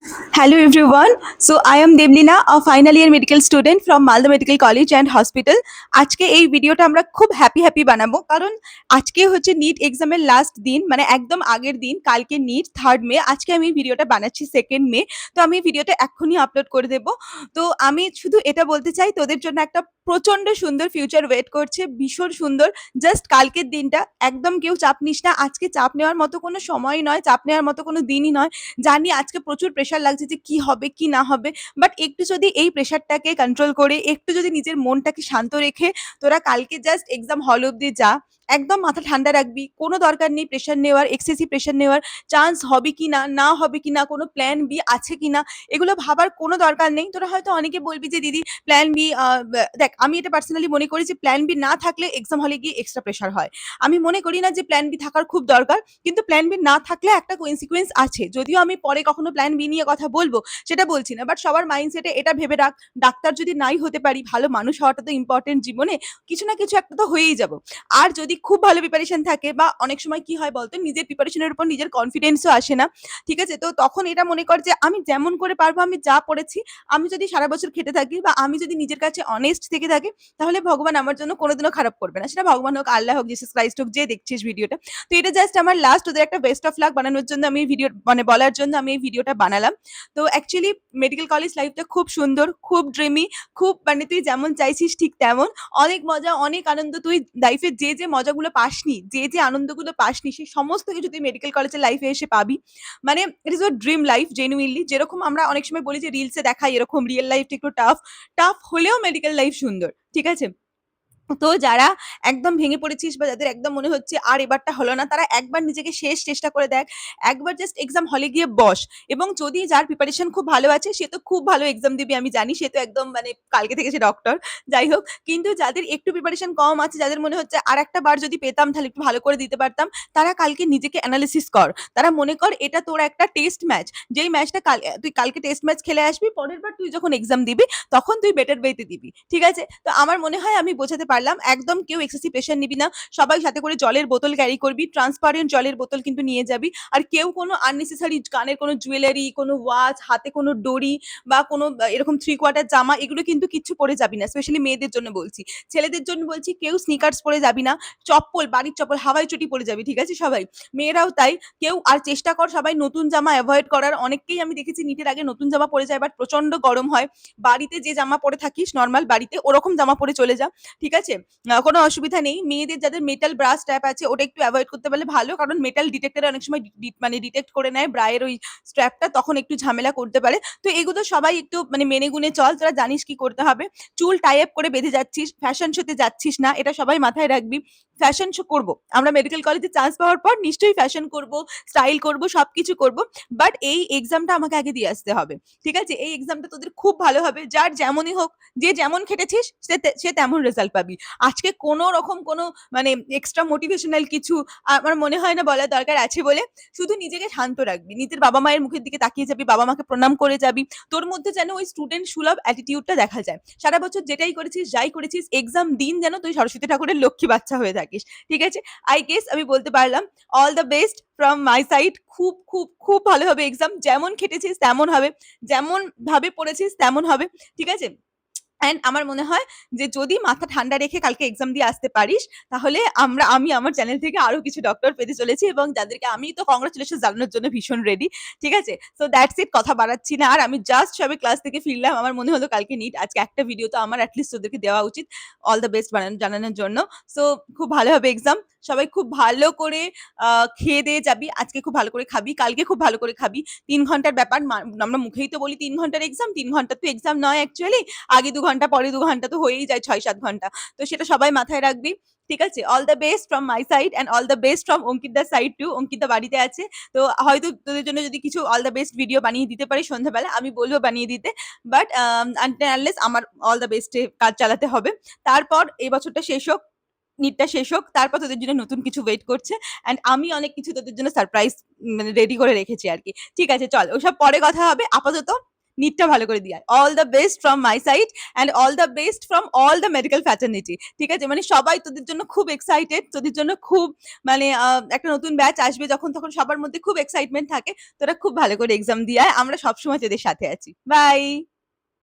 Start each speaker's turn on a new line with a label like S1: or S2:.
S1: Hello everyone. So I am Devlina, a final year medical student from Malda Medical College and Hospital. আজকে এই ভিডিওটা আমরা খুব happy বানাবো কারণ আজকে হচ্ছে নিট এক্সামের লাস্ট দিন, মানে একদম আগের দিন। কালকে নিট 3rd মে, আজকে আমি ভিডিওটা বানাচ্ছি 2nd মে। তো আমি ভিডিওটা এক্ষুনি আপলোড করে দেব। তো আমি শুধু এটা বলতে চাই, তোদের জন্য একটা প্রচন্ড সুন্দর ফিউচার ওয়েট করছে, ভীষণ সুন্দর। জাস্ট কালকের দিনটা একদম কেউ চাপ নিস না। আজকে চাপ নেওয়ার মতো কোনো সময় নয়, চাপ নেওয়ার মতো কোনো দিনই নয়। জানি আজকে প্রচুর প্রেশার লাগছে যে কি হবে কি না হবে, বাট একটু যদি এই প্রেশারটাকে কন্ট্রোল করে, একটু যদি নিজের মনটাকে শান্ত রেখে তোরা কালকে জাস্ট এক্সাম হল অব্দি যা, একদম মাথা ঠান্ডা রাখবি। কোনো দরকার নেই প্রেশার নেওয়ার, এক্সেসিভ প্রেশার নেওয়ার। চান্স হবে কি না, না হবে কি না, কোনো প্ল্যান বি আছে কি না, এগুলো ভাবার কোনো দরকার নেই। তোরা হয়তো অনেকে বলবি যে দিদি প্ল্যান বি, দেখ আমি এটা পার্সোনালি মনে করি যে প্ল্যান বি না থাকলে এক্সাম হলে গিয়ে এক্সট্রা প্রেশার হয়। আমি মনে করি না যে প্ল্যান বি থাকার খুব দরকার, কিন্তু প্ল্যান বি না থাকলে একটা কনসিকুয়েন্স আছে। যদিও আমি পরে কখনো প্ল্যান বি নিয়ে কথা বলবো, সেটা বলছি না, বাট সবার মাইন্ডসেটে এটা ভেবে রাখ, ডাক্তার যদি নাই হতে পারি, ভালো মানুষ হওয়াটা তো ইম্পর্টেন্ট জীবনে, কিছু না কিছু একটা তো হয়েই যাব। আর যদি খুব ভালো প্রিপারেশন থাকে, বা অনেক সময় কি হয় বলতো, নিজের প্রিপারেশনের উপর নিজের কনফিডেন্সও আসে না, ঠিক আছে? তো তখন এটা মনে কর যে আমি যেমন করে পারবো, আমি যা পড়েছি, আমি যদি সারা বছর খেটে থাকি, বা আমি যদি নিজের কাছে অনেস্ট থেকে থাকি, তাহলে ভগবান আমার জন্য কোনোদিনও খারাপ করবে না। সেটা ভগবান হোক, আল্লাহ হোক, জিসাস ক্রাইস্ট হোক, যে দেখছিস ভিডিওটা। তো এটা জাস্ট আমার লাস্ট ওদের একটা বেস্ট অফ লাক বানানোর জন্য আমি ভিডিও, মানে বলার জন্য আমি এই ভিডিওটা বানালাম। তো অ্যাকচুয়ালি মেডিকেল কলেজ লাইফটা খুব সুন্দর, খুব ড্রিমি, খুব, মানে তুই যেমন চাইছিস ঠিক তেমন। অনেক মজা, অনেক আনন্দ। তুই লাইফে যে মজাগুলো পাসনি, যে আনন্দগুলো পাসনি, সেই সমস্ত কিছু তুই মেডিকেল কলেজের লাইফে এসে পাবি। মানে it is your dream life genuinely. যেরকম আমরা অনেক সময় বলি যে রিলসে দেখাই, এরকম রিয়েল লাইফটা একটু টাফ। টাফ হলেও মেডিকেল লাইফ সুন্দর, ঠিক আছে? তো যারা একদম ভেঙে পড়েছিস, বা যাদের একদম মনে হচ্ছে আর এবারটা হলো না, তারা একবার নিজেকে শেষ চেষ্টা করে দেখ। একবার জাস্ট এক্সাম হলে গিয়ে বস। এবং যদি যার প্রিপারেশন খুব ভালো আছে, সে তো খুব ভালো এক্সাম দিবি, আমি জানি। সে তো একদম, মানে কালকে থেকে সে ডক্টর, যাই হোক। কিন্তু যাদের একটু প্রিপারেশন কম আছে, যাদের মনে হচ্ছে আর একটা বার যদি পেতাম তাহলে একটু ভালো করে দিতে পারতাম, তারা কালকে নিজেকে অ্যানালিসিস কর। তারা মনে কর এটা তোর একটা টেস্ট ম্যাচ। যেই ম্যাচটা তুই কালকে টেস্ট ম্যাচ খেলে আসবি, পরের বার তুই যখন এক্সাম দিবি, তখন তুই বেটার ওয়েতে দিবি, ঠিক আছে? তো আমার মনে হয় আমি বোঝাতে পারলাম। একদম কেউ এক্সেসিভ প্রেশার নিবি না। সবাই সাথে করে জলের বোতল ক্যারি করবি, ট্রান্সপারেন্ট জলের বোতল কিন্তু নিয়ে যাবি। আর কেউ কোনো আননেসেসারি কানের কোনো জুয়েলারি, কোনো ওয়াচ, হাতে কোনো দড়ি, বা কোনো এরকম 3/4 জামা, এগুলো কিন্তু কিচ্ছু পরে যাবি না। স্পেশালি মেয়েদের জন্য বলছি। ছেলেদের জন্য বলছি, কেউ স্নিকার্স পরে যাবি না। চপ্পল, বাড়ির চপ্পল, হাওয়াই চটি পরে যাবি, ঠিক আছে? সবাই, মেয়েরাও তাই। কেউ আর চেষ্টা কর সবাই নতুন জামা অ্যাভয়েড করার। অনেককেই আমি দেখেছি নিটের আগে নতুন জামা পরে যায়, বাট প্রচন্ড গরম হয়। বাড়িতে যে জামা পরে থাকিস নর্মাল বাড়িতে, ওরকম জামা পরে চলে যা, ঠিক আছে? কোনো অসুবিধা নেই। মেয়েদের যাদের মেটাল ব্রা স্ট্র্যাপ আছে, ওটা একটু অ্যাভয়েড করতে পারলে ভালো, কারণ মেটাল ডিটেক্টরে অনেক সময় মানে ডিটেক্ট করে নেয় ব্রায়ের ওই স্ট্র্যাপটা, তখন একটু ঝামেলা করতে পারে। তো এগুলো সবাই একটু মানে মেনে গুনে চল, তোরা জানিস কি করতে হবে। চুল টাই আপ করে বেঁধে যাচ্ছিস, ফ্যাশন শোতে যাচ্ছিস না, এটা সবাই মাথায় রাখবি। ফ্যাশন শো করবো আমরা মেডিকেল কলেজে চান্স পাওয়ার পর, নিশ্চয়ই ফ্যাশন করব, স্টাইল করব, সবকিছু করব। বাট এই এক্সামটা আমাকে আগে দিয়ে আসতে হবে, ঠিক আছে? এই এক্সামটা তোদের খুব ভালো হবে, যার যেমনই হোক, যে যেমন খেটেছিস সে তেমন রেজাল্ট পাবি। আজকে কোনো রকম কোনো, মানে এক্সট্রা মোটিভেশনাল কিছু আমার মনে হয় না বলার দরকার আছে বলে। শুধু নিজেকে শান্ত রাখবি, নিজের বাবা মায়ের মুখের দিকে তাকিয়ে যাবি, বাবা মাকে প্রণাম করে যাবি। তোর মধ্যে যেন ওই স্টুডেন্ট সুলভ অ্যাটিটিউডটা দেখা যায়। সারা বছর যেটাই করেছিস, যাই করেছিস, এক্সাম দিন যেন তুই সরস্বতী ঠাকুরের লক্ষ্মী বাচ্চা হয়ে থাকিস, ঠিক আছে? আই গেস আমি বলতে পারলাম। All the best from my side. খুব খুব খুব ভালো হবে এক্সাম। যেমন খেটেছিস তেমন হবে, যেমন ভাবে পড়েছিস তেমন হবে, ঠিক আছে? অ্যান্ড আমার মনে হয় যে যদি মাথা ঠান্ডা রেখে কালকে এক্সাম দিয়ে আসতে পারিস, তাহলে আমি আমার চ্যানেল থেকে আরো কিছু ডক্টর পেতে চলেছি, এবং যাদেরকে আমি তো কংগ্রাচুলেশন জানানোর জন্য ভীষণ রেডি, ঠিক আছে? সো দ্যাটস ইট, কথা বাড়াচ্ছি না আর। আমি জাস্ট সবে ক্লাস থেকে ফিরলাম, আমার মনে হলো কালকে নিট, আজকে একটা ভিডিও তো আমার অ্যাটলিস্ট ওদেরকে দেওয়া উচিত অল দ্য বেস্ট জানানোর জন্য। সো খুব ভালো হবে এক্সাম। সবাই খুব ভালো করে খেয়ে দিয়ে যাবি। আজকে খুব ভালো করে খাবি, কালকে খুব ভালো করে খাবি। 3 ঘন্টার ব্যাপার, আমরা মুখেই তো বলি 3 ঘন্টার এক্সাম। 3 ঘন্টা তো এক্সাম নয় অ্যাকচুয়ালি। আগে 2 ঘন্টা, পরে 2 ঘন্টা, তো হয়েই যায় 6-7 ঘন্টা। তো সেটা সবাই মাথায় রাখবি, ঠিক আছে? All the best from my side, and all the best from অঙ্কিতার সাইড টু। অঙ্কিতা বাড়িতে আছে, তো হয়তো তোদের জন্য যদি কিছু অল দ্য বেস্ট ভিডিও বানিয়ে দিতে পারি সন্ধ্যাবেলা, আমি বলবো বানিয়ে দিতে। বাট আনলেস আমার অল দ্য বেস্টে কাজ চালাতে হবে। তারপর এই বছরটা শেষ হোক, নিটটা শেষ হোক, তারপর তোদের জন্য নতুন কিছু ওয়েট করছে। অ্যান্ড আমি অনেক কিছু তোদের জন্য সারপ্রাইজ মানে রেডি করে রেখেছি আর কি। ঠিক আছে, চল ওসব পরে কথা হবে। আপাতত নিটটা ভালো করে দিয়ে all the best from my side and all the best from all the medical fraternity. ঠিক আছে, মানে সবাই তোদের জন্য খুব এক্সাইটেড, তোদের জন্য খুব মানে একটা নতুন ব্যাচ আসবে যখন, তখন সবার মধ্যে খুব এক্সাইটমেন্ট থাকে। তোরা খুব ভালো করে এক্সাম দিয়ে আয়, আমরা সবসময় তোদের সাথে আছি। বাই।